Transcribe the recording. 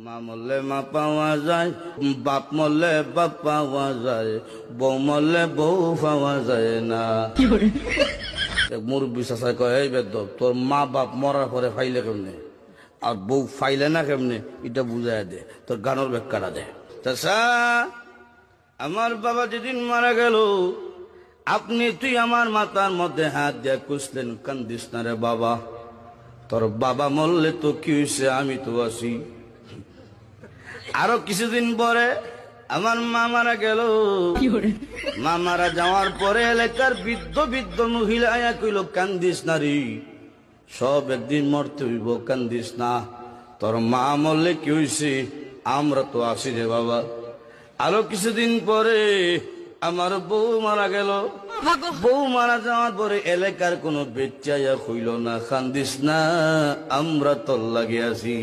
মা মরলে মা পাওয়া যায়, বাপ মরলে বাপ পাওয়া যায়, বউ মরলে বউ পাওয়া যায় না। মুরব্বী চাষা কয়, এই বেদব তোর মা বাপ মরার পরে ফাইলে কেমনে আর বউ ফাইলে না কেমনে, এটা বুঝাই দে, তোর গানোর ব্যাখ্যাটা দে। চাষা, আমার বাবা যেদিন মারা গেল তুই আমার মাথার মধ্যে হাত দিয়ে কুসলেন, কান্দিস না রে বাবা, তোর বাবা মরলে তো কি হয়েছে, আমি তো আছি। আরো কিছুদিন পরে আমার মা মারা গেল। মা মারা যাওয়ার পরে এলাকার বৃদ্ধ বৃদ্ধ মহিলা আয়া কইল, কান্দিস না রে, সব একদিন মরতে হইব, কান্দিস না, তোর মা মরলে কি হয়েছে, আমরা তো আছি রে বাবা। আরো কিছুদিন পরে আমার বউ মারা গেল। বউ মারা যাওয়ার পরে এলাকার কোনো বেচাইয়া হইল না, কান্দিস না, আমরা তোর লাগে আছি।